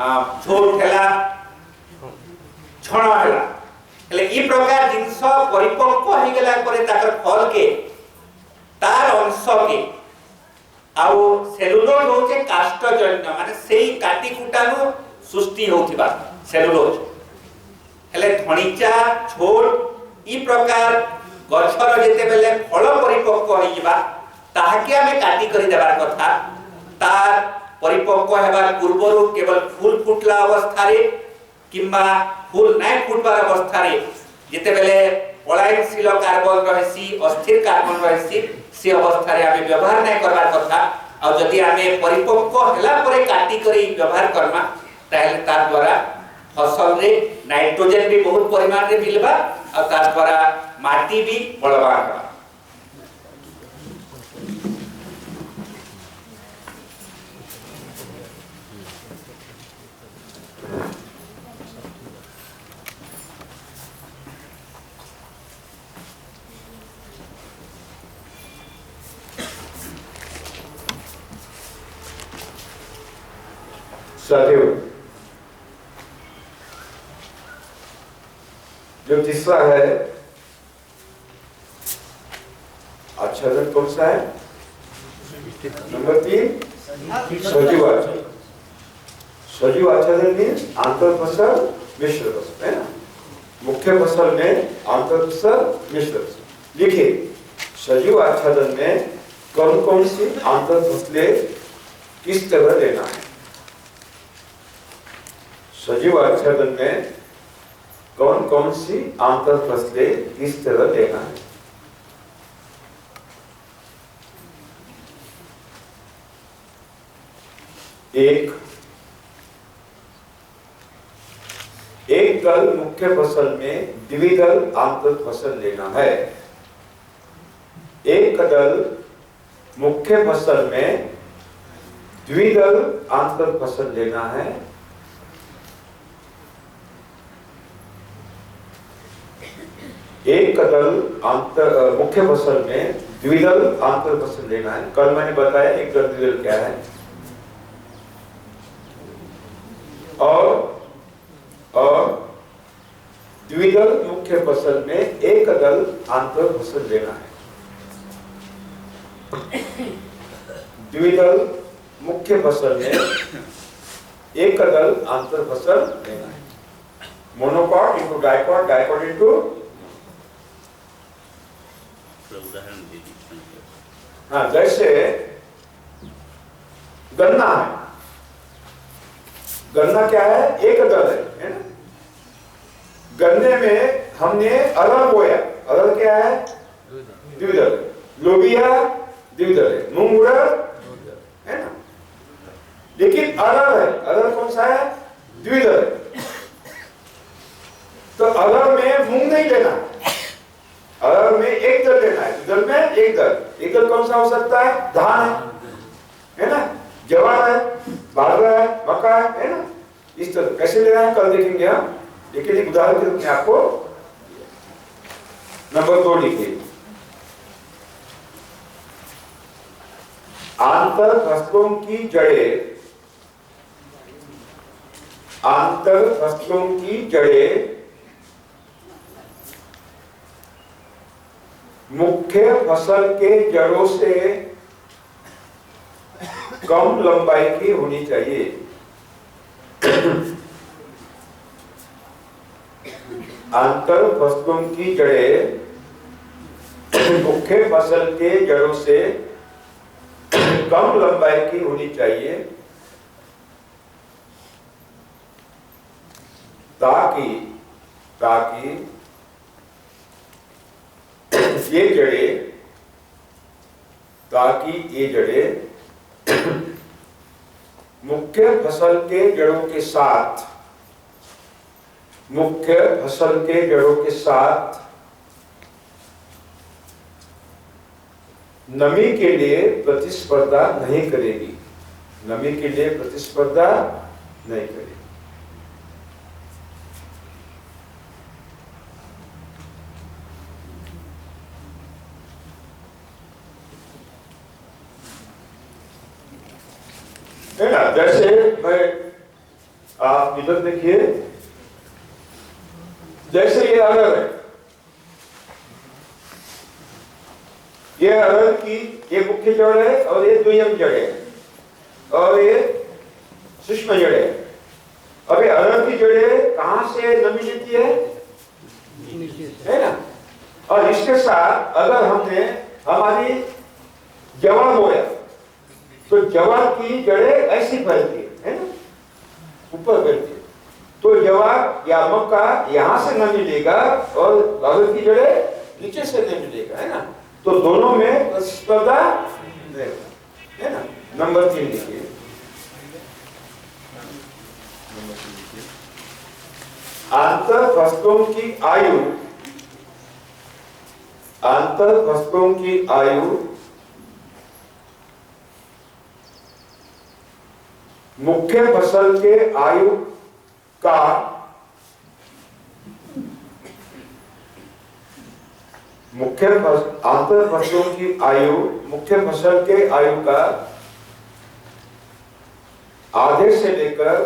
छोट है छण है ई प्रकार जिनस परिपक्व हो गला परे ताकर फल के तार अंश के आउ सेलुलोज होचे काष्ठजन्य माने सेही काटी कुटानु सृष्टि होथिबा सेलुलोज हेले धणिचा छोट ई प्रकार गछर जेते बेले फल परिपक्व हो जिबा ताहाके हमें काटी करि देबार कथा तार परिपक्व हेबार पूर्वरु केवल फूल फुटला अवस्था रे किंबा फूल नै फुटबार अवस्था रे जेते बेले पलायनशील कार्बन रहसी अस्थिर कार्बन रहसी से अवस्था रे हमें व्यवहार नै करबार कथा आ जदि हमें परिपक्व होला परे काटी करी व्यवहार करबा ताहेले तार द्वारा फसल रे नाइट्रोजन भी बहुत परिमाण रे मिलबा आ तार द्वारा माटी भी बलवान होबा। साथियों, जो तीसरा है आच्छादन कौन सा है? नंबर 3 सजीव आच्छादन। सजीव आच्छादन में आंतर फसल मिश्र फसल है ना, मुख्य फसल में आंतर फसल मिश्र फसल। लिखिए सजीव आच्छादन में कौन कौन सी आंतर फसलें किस तरह लेना है। सजीव आच्छादन में कौन कौन सी आंतर फसलें किस तरह लेना है। एक दल मुख्य फसल में द्विदल आंतर फसल लेना है। एक दल मुख्य फसल में द्विदल आंतर फसल लेना है। एक दल मुख्य फसल में द्विदल आंतर फसल लेना है। कल मैंने बताया एक दल द्विदल क्या है। और द्विदल मुख्य फसल में एक दल आंतर फसल लेना है। द्विदल मुख्य फसल में एक दल आंतर फसल लेना है। Monocot into dicot, dicot into हाँ, जैसे गन्ना है। गन्ना क्या है? एक दल है ना। गन्ने में हमने अरहर बोया। अरहर क्या है? द्विदल। लोबिया द्विदल है। मूंग उड़द है ना। लेकिन अरहर है, अरहर कौन सा है? द्विदल है। तो अरहर में मूंग नहीं लेना, अरहर में एक दल लेना है। दल में एक दल। एक दल कौन सा हो सकता है? धान है ना, ज्वार है, बाजरा है, मक्का है ना। इस तरह कैसे लेना है कल देखेंगे हम, लेकिन एक उदाहरण के रूप में आपको नंबर 2 लिखिए। आंतर फसलों की जड़ें, आंतर फसलों की जड़ें मुख्य फसल के जड़ों से कम लंबाई की होनी चाहिए। आंतर फसलों की जड़ें मुख्य फसल के जड़ों से कम लंबाई की होनी चाहिए ताकि ये जड़ें मुख्य फसल के जड़ों के साथ नमी के लिए प्रतिस्पर्धा नहीं करेगी। नमी के लिए प्रतिस्पर्धा नहीं करेगी। है ना। जैसे मैं आप इधर देखिए, जैसे ये अरहर है, ये अरहर की ये मुख्य जड़ है और ये द्वितीयक जड़ है और ये सूक्ष्म जड़ है। अब ये अरहर की जड़ें कहां से नमी लेती है ना? और इसके साथ अगर हमने हमारी जवार बोया तो जवार की जड़ें ऐसी फैलती है ना, ऊपर फैलती है। तो जवार या मक्का यहां से नमी लेगा और अरहर की जड़ें नीचे से नमी लेगा, है ना? तो दोनों में प्रतिस्पर्धा है ना। नंबर 3 लिखिए। आंतर फसलों की आयु, आंतर फसलों की आयु मुख्य फसल के आयु का आंतर फसलों की आयु मुख्य फसल के आयु का आधे से लेकर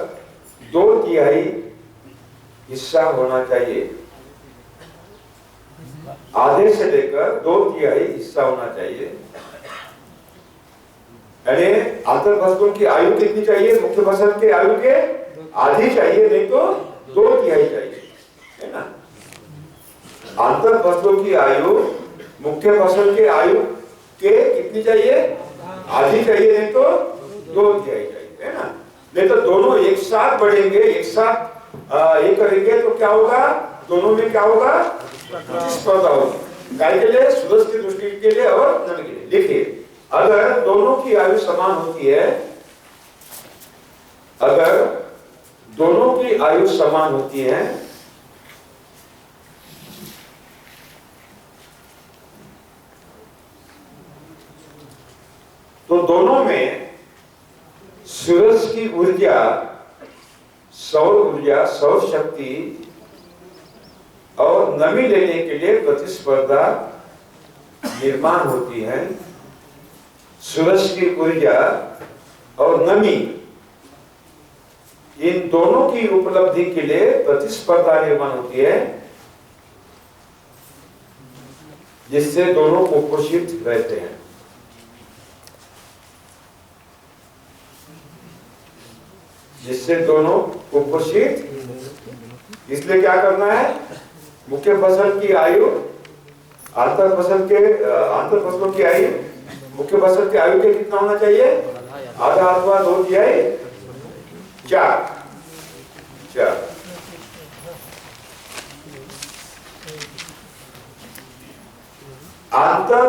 2/3 हिस्सा होना चाहिए। आधे से लेकर 2/3 हिस्सा होना चाहिए। यानी आंतर फसलों की आयु कितनी चाहिए? मुख्य फसल के आयु के आधी चाहिए, नहीं तो 2/3 चाहिए, है ना। आंतर फसलों की आयु मुख्य फसल के आयु के कितनी चाहिए? आधी चाहिए, नहीं तो 2/3 चाहिए, है ना। नहीं तो दोनों एक साथ बढ़ेंगे, एक साथ ये करेंगे तो क्या होगा? दोनों में क्या होगा? प्रतिस्पर्धा होगी। गाय के लिए, सूरज की दृष्टि के लिए और नमी के लिए। देखिए, अगर दोनों की आयु समान होती है, अगर दोनों की आयु समान होती है तो दोनों में सूरज की ऊर्जा, सौर ऊर्जा, सौर शक्ति और नमी लेने के लिए प्रतिस्पर्धा निर्माण होती है। सूरज की ऊर्जा और नमी, इन दोनों की उपलब्धि के लिए प्रतिस्पर्धा निर्माण होती है, जिससे दोनों कुपोषित रहते हैं। जिससे दोनों कुपोषित, इसलिए क्या करना है? मुख्य फसल की आयु आंतर फसलों की आयु मुख्य फसल की आयु के कितना होना चाहिए? आधा अथवा 2/3, 4। आंतर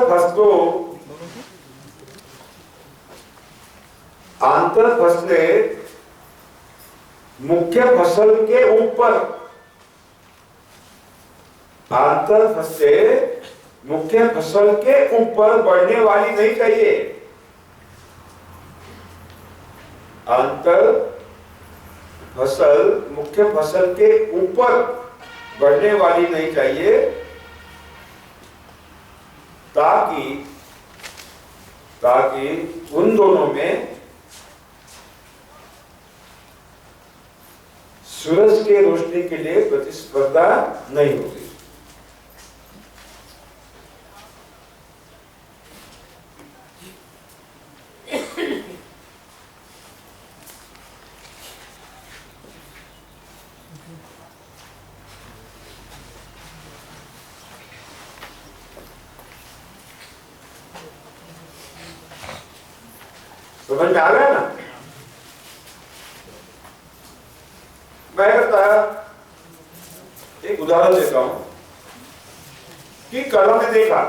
फसलें मुख्य फसल के ऊपर, आंतर फसलें मुख्य फसल के ऊपर बढ़ने वाली नहीं चाहिए। आंतर फसल मुख्य फसल के ऊपर बढ़ने वाली नहीं चाहिए, ताकि उन दोनों में सूरज के रोशनी के लिए प्रतिस्पर्धा नहीं होगी। समझ में आ गया ना? मैं एक उदाहरण देता हूं कि कलम में देखा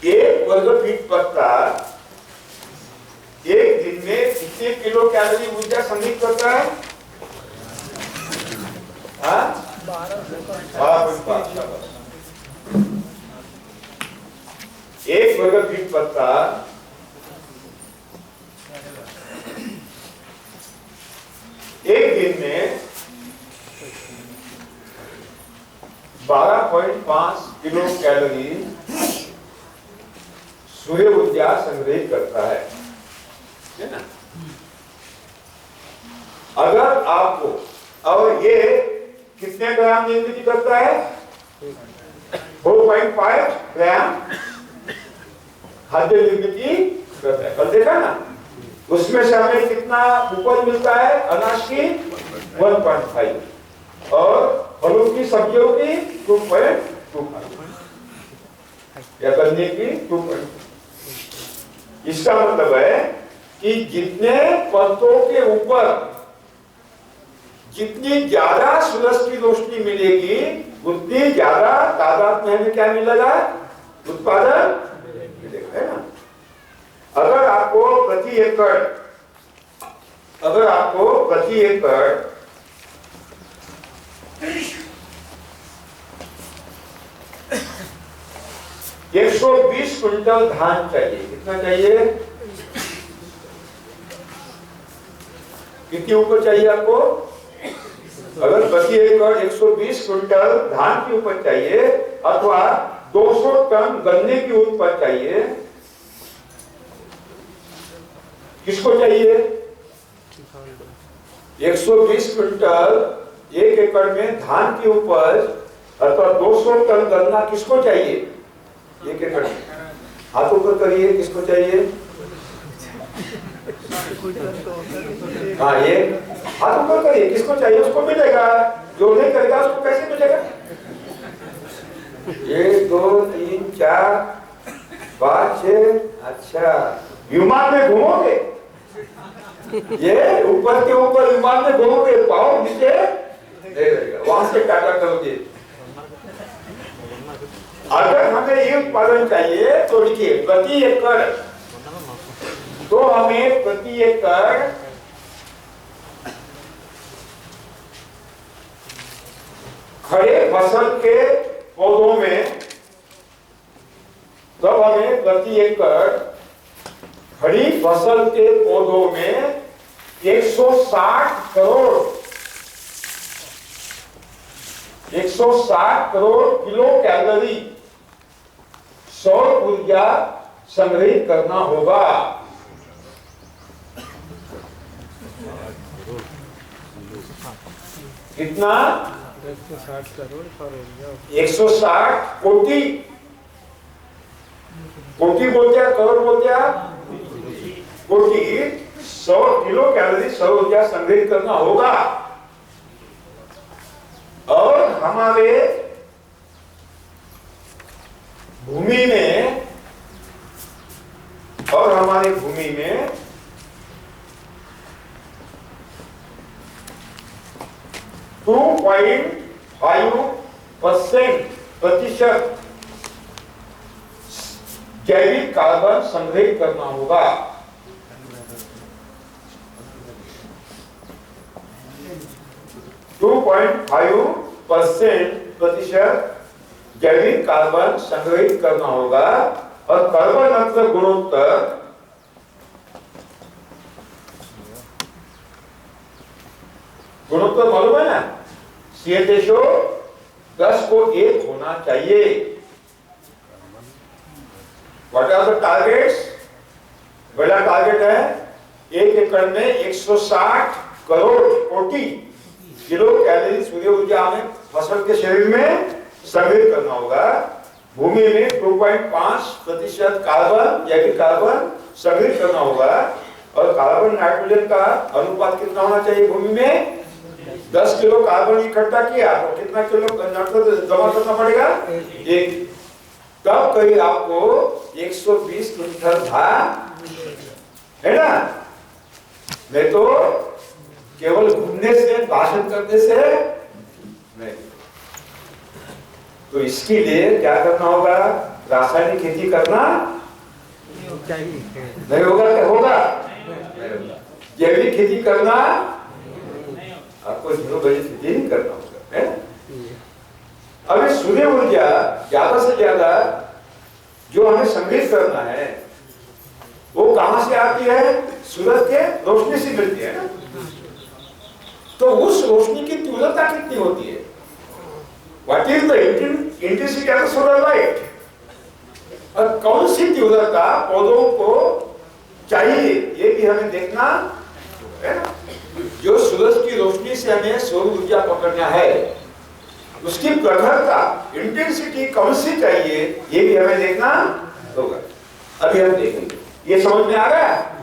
1 वर्ग फीट पत्ता एक दिन में कितने किलो कैलोरी ऊर्जा संग्रहित करता है? 1 वर्ग फीट पत्ता एक दिन में 12.5 किलो कैलोरी सूर्य ऊर्जा संग्रहित करता है ना। अगर आपको, और ये कितने ग्राम निर्मित करता है? 4.5 ग्राम खाद्य निर्मित करता है। कल देखा ना, उसमें से हमें कितना उपज मिलता है अनाज की? 1.5 और फलों की सब्जियों की 2.25 या गन्ने की 2.2। इसका मतलब है कि जितने पत्तों के ऊपर जितनी ज्यादा सूरज की रोशनी मिलेगी उतनी ज्यादा तादाद में हमें क्या मिलेगा? उत्पादन मिलेगा, है ना। अगर आपको प्रति एकड़ 120 क्विंटल धान चाहिए, कितना चाहिए? कितनी उपज चाहिए आपको? अगर प्रति एकड़ 120 क्विंटल धान की उपज चाहिए अथवा 200 टन गन्ने की उपज चाहिए, किसको चाहिए? 120 क्विंटल 1 एकड़ में धान की उपज अथवा 200 टन गन्ना किसको चाहिए 1 एकड़ में? हाथ ऊपर करिए, किसको चाहिए? हाँ, ये हाथ ऊपर करिए, किसको चाहिए? उसको मिलेगा, जो नहीं करेगा उसको कैसे मिलेगा? 1 2 3 4 5 6। अच्छा, विमान में घूमोगे? ये ऊपर के ऊपर विमान में घूमोगे, पाओ नीचे वहां से टाटा करोगे। अगर हमें ये उत्पादन चाहिए तो लिखिए प्रति एकड़, तो हमें प्रति एकड़ खड़े फसल के पौधों में, तब हमें प्रति एकड़ खड़ी फसल के पौधों में 160 करोड़ किलो कैलोरी सौर ऊर्जा संग्रहित करना होगा। कितना? 160 करोड़ सौर ऊर्जा, 160 कोटि, कोटि बोलते हैं, करोड़ बोलते हैं, कोटि 100 किलो कैलोरी सौर ऊर्जा संग्रहित करना होगा। और हमारे भूमि में 2.5% प्रतिशत जैविक कार्बन संग्रहित करना होगा। प्रतिशत जैविक कार्बन संग्रहित करना होगा। और कार्बन गुणोत्तर मालूम है ना? CH10 को 1 होना चाहिए। What are the targets? पहला टारगेट है 1 एकड़ में 160 कोटि किलो कैलोरी सूर्य ऊर्जा हमें फसल के शरीर में संग्रहित करना होगा। भूमि में 2.5% कार्बन, जैविक कार्बन संग्रहित करना होगा। और कार्बन नाइट्रोजन का अनुपात कितना होना चाहिए? भूमि में 10 किलो कार्बन इकट्ठा किया तो कितना किलो नाइट्रोजन जमा करना पड़ेगा? 1। तब कहीं आपको 120 क्विंटल धान, है ना? नहीं तो केवल घूमने से, भाषण करने से नहीं। तो इसके लिए क्या करना होगा? रासायनिक खेती करना नहीं होगा। क्या होगा? जैविक खेती करना, आपको जीरो बजट खेती नहीं करना होगा, है? अभी सूर्य ऊर्जा ज्यादा से ज्यादा जो हमें संग्रहित करना है वो कहां से आती है? सूरज के रोशनी से मिलती है ना। तो उस रोशनी की तीव्रता कितनी होती है? What is the intensity of solar light? और कौन सी तीव्रता पौधों को चाहिए ये भी हमें देखना है ना। जो सूरज से हमें सौर ऊर्जा पकड़ना है, उसकी प्रखरता इंटेंसिटी कौन सी चाहिए ये भी हमें देखना होगा। अभी हम देखेंगे, ये समझ में आ गया?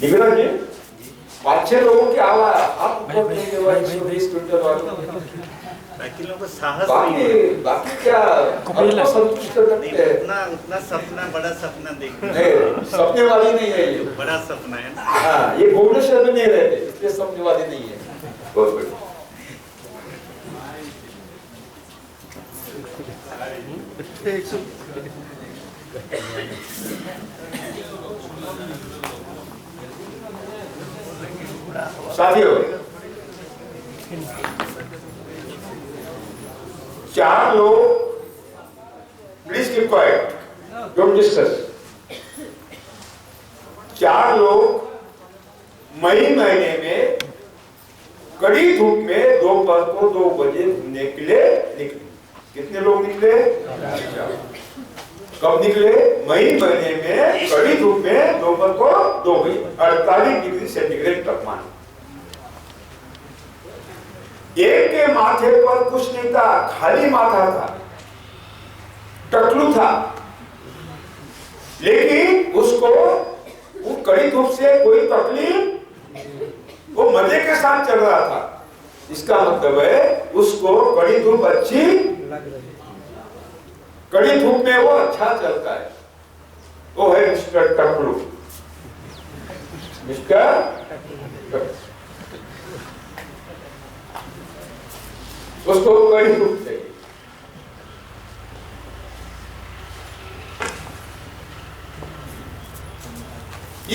निवेदन जी, 5-6 लोगों की आवाज आप ऊपर देंगे भाई, 120 क्विंटल वालों बाकी लोगों को साहस नहीं है। बाकी क्या आपको संतुष्ट करते हैं? उतना सपना, बड़ा सपना देखना नहीं, सपने वाली नहीं है ये। बड़ा सपना है ना। हाँ, ये भुवनेश्वर में नहीं रहते, इसलिए सपने वाली नहीं है। बहुत बढ़िया। साथियों, 4 लोग please keep quiet, don't discuss. 4 लोग मई महीने में कड़ी धूप में दोपहर को 2 बजे घूमने के लिए निकले। कितने लोग निकले? 4। कब निकले? मई महीने में कड़ी धूप में दोपहर को 2 बजे, 48 डिग्री सेंटीग्रेड तापमान। एक के माथे पर कुछ नहीं था, खाली माथा था, टकलू था, लेकिन उसको वो कड़ी धूप से कोई तकलीफ, वो मजे के साथ चल रहा था। इसका मतलब है उसको कड़ी धूप अच्छी लग रही, कड़ी धूप में वो अच्छा चलता है। वो है मिस्टर टकलू, मिस्टर टकलू। उसको कड़ी धूप चाहिए।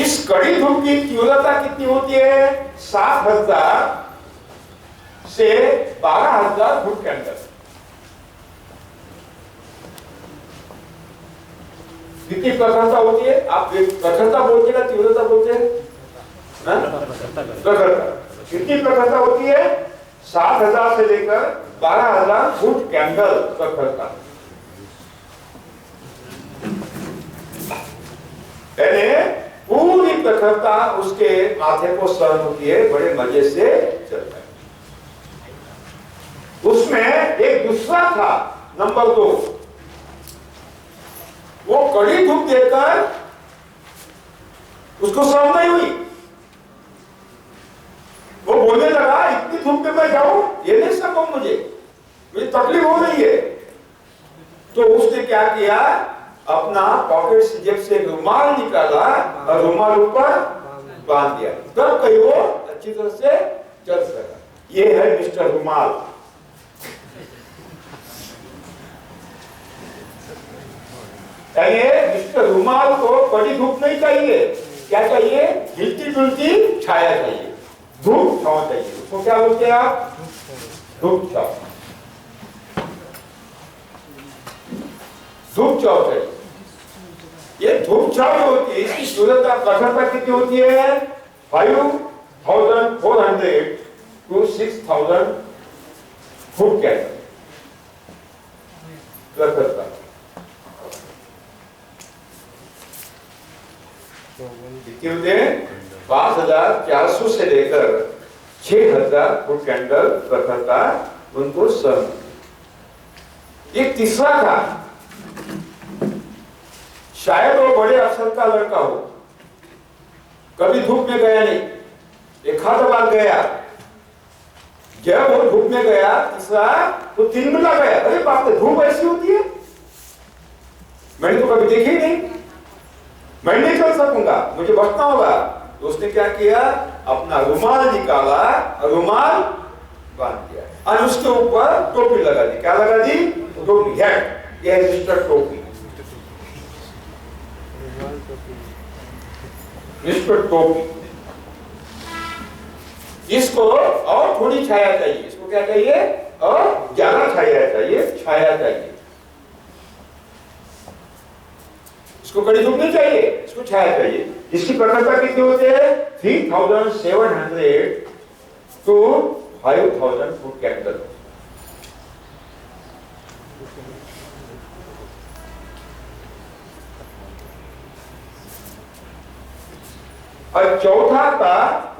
इस कड़ी धूप की तीव्रता कितनी होती है? 7,000 से 12,000 फुट के अंदर। कितनी प्रखरता होती है? आप प्रखरता बोलते हैं, तीव्रता बोलते हैं? प्रखरता कितनी प्रखरता होती है? 7,000 से लेकर 12,000 फुट कैंडल प्रखरता। पूरी प्रखरता उसके माथे को सहन होती है, बड़े मजे से चलता है। उसमें एक दूसरा था, नंबर 2, वो कड़ी धूप देकर उसको सहन नहीं हुई। वो बोलने लगा, इतनी धूप में मैं जाऊं, ये नहीं सकूं, मुझे तकलीफ हो रही है। तो उसने क्या किया, अपना पॉकेट से जेब से रुमाल निकाला और रुमाल ऊपर बांध दिया, तब कहीं वो अच्छी तरह से चल सका। ये है मिस्टर रुमाल। मिस्टर रुमाल को कड़ी धूप नहीं चाहिए, क्या चाहिए? हिलती डुलती छाया चाहिए, धूप छांव चाहिए। उसको क्या बोलते हैं आप? धूप छांव। धूप छांव चाहिए। ये धूप छांव होती है, इसकी तीव्रता प्रखरता कितनी होती है? 5,400 to 6,000 फुट के प्रखरता। कितनी होती है? 5,400 से लेकर 6,000 फुट कैंडल प्रखरता उनको सहन। एक तीसरा था, शायद वो बड़े अफसर का लड़का हो, कभी धूप में गया नहीं, एक आध बार गया। जब वो धूप में गया तीसरा, तो 3 मिला गया। अरे बाप रे, धूप ऐसी होती है, मैंने तो कभी देखी नहीं, मैं नहीं चल सकूंगा, मुझे बचना होगा। तो उसने क्या किया, अपना रुमाल निकाला, रुमाल बांध दिया और उसके ऊपर टोपी लगा दी। क्या लगा दी? टोपी। यह मिस्टर टोपी, मिस्टर टोपी। इसको और थोड़ी छाया चाहिए, इसको क्या चाहिए? और ज्यादा छाया चाहिए, छाया चाहिए। इसको कड़ी धूप नहीं चाहिए, इसको छाया चाहिए। इसकी प्रखरता कितनी होती है? 3,700 to 5,000 फुट कैंडल। और चौथा था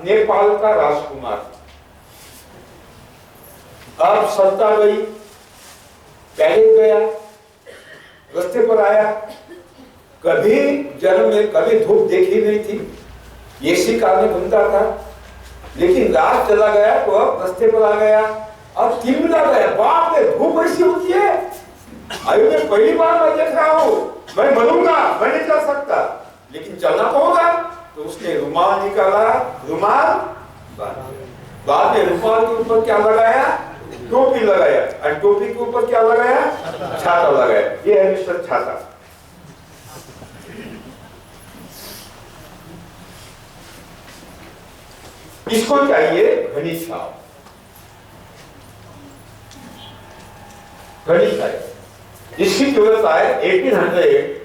नेपाल का राजकुमार। अब सत्ता गई, पहले गया, रास्ते पर आया, कभी जन्म में कभी धूप देखी नहीं थी, एसी कार में घूमता था, लेकिन रात चला गया तो अब रास्ते पर आ गया, अब तिलमिला गया, बाप रे धूप ऐसी होती है, अरे मैं पहली बार मैं देख रहा हूँ, मैं मरूंगा, मैं नहीं जा सकता, लेकिन चलना तो होगा। तो उसने रुमाल निकाला, रुमाल बाद में रुमाल के ऊपर क्या लगाया, टोपी लगाया, और टोपी के ऊपर क्या लगाया, छाता लगाया। ये है मिस्टर छाता। इसको चाहिए घनी छाव, घनी छाव। इसकी कीमत है 1800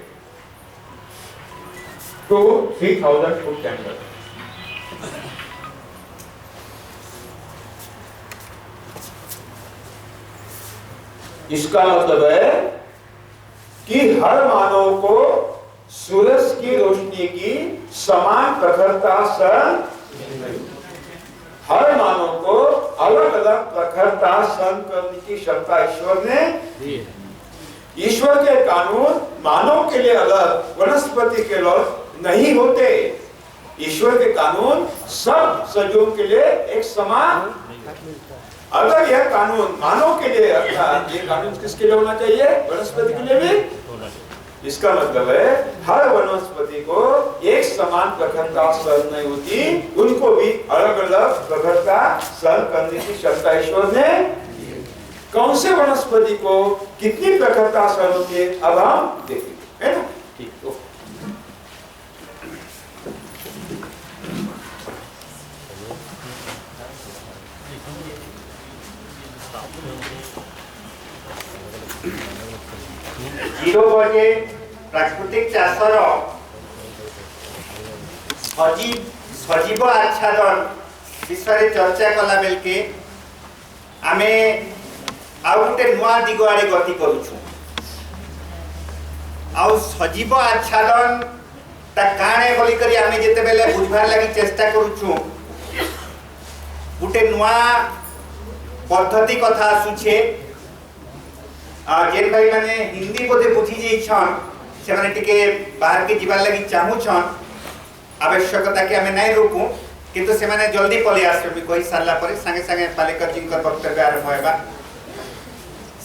to 3000 फुट के अंदर। इसका मतलब है कि हर मानव को सूरज की रोशनी की समान प्रखरता सहन, हर मानव को अलग अलग प्रखरता सहन करने की क्षमता ईश्वर ने दी है। ईश्वर के कानून मानव के लिए अलग, वनस्पति के लिए नहीं होते। ईश्वर के कानून सब सजीवों के लिए एक समान। अगर यह कानून मानव के लिए अर्थात ये कानून किसके लिए होना चाहिए, वनस्पति के लिए भी। इसका मतलब है हर वनस्पति को एक समान प्रखरता सहन नहीं होती, उनको भी अलग अलग प्रखरता सहन करने की क्षमता ईश्वर ने। कौन से वनस्पति को कितनी प्रखरता सहन होती है अब हम देखेंगे, है ना। ठीक, तो जीरो बजे प्राकृतिक चाषर सजीव आच्छादन विषय चर्चा कला बेल के आमे आउ गोटे नुआ दिग आड़े गति करुछु। आउ सजीव आच्छादन ता काणे बोली करी आमे जेते बेले बुझबार लागि चेष्टा करुछु, गोटे नुआ पद्धति कथा आसुछे। जेन भाई माने हिंदी बोधे बुझी जाइछन से माने टिके बाहर के जीवार लागि चाहूछन, आवश्यकता के हमें नहीं रोकू, किंतु से माने जल्दी पले आसे मी कहि सारला परे संगे संगे पालेकर जिनकर वक्तव्य आरंभ होएबा।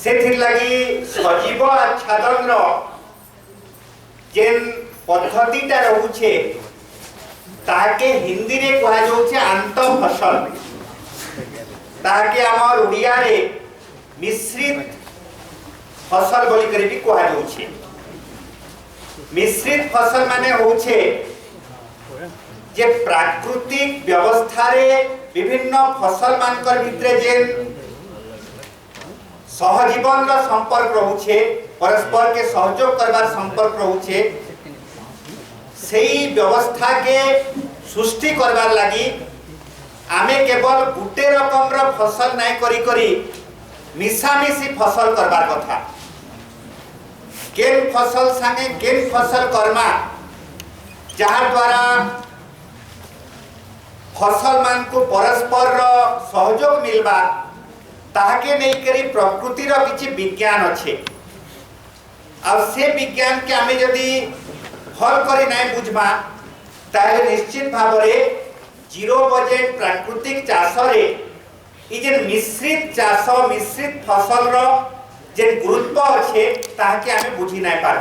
सेथिर लागि सजीव आच्छादन रो जेन पद्धतिटा रहउछे ताके हिंदी रे कहा जाउछे आंत फसल, ताके हमर उड़िया रे मिश्रित फसल बोली करी भी कहा जाउछे। मिश्रित फसल माने होउछे जे प्राकृतिक व्यवस्था रे विभिन्न फसल मानकर भितरे जेन सहजीवन रो संपर्क रहउछे, परस्पर के सहयोग करबार संपर्क रहउछे, सेही व्यवस्था के सृष्टि करबार लागि आमे केवल गुटे रकम रो फसल नाही करी करी मिशामिशी फसल करबार कथा। केन फसल संगे केन फसल कर्मा जहाँ द्वारा फसल मान को परस्पर सहयोग मिलबा ताके नहीं करी प्रकृति रो किछि विज्ञान अच्छे। अब से विज्ञान के आमे यदि हल करी नहीं बुझबा ताहे निश्चित भावरे जीरो बजेट प्राकृतिक चाष रे ई जे मिश्रित चाष मिश्रित फसल रो जे गुरुत्व अच्छे ताके आमे बुझी नहीं पार।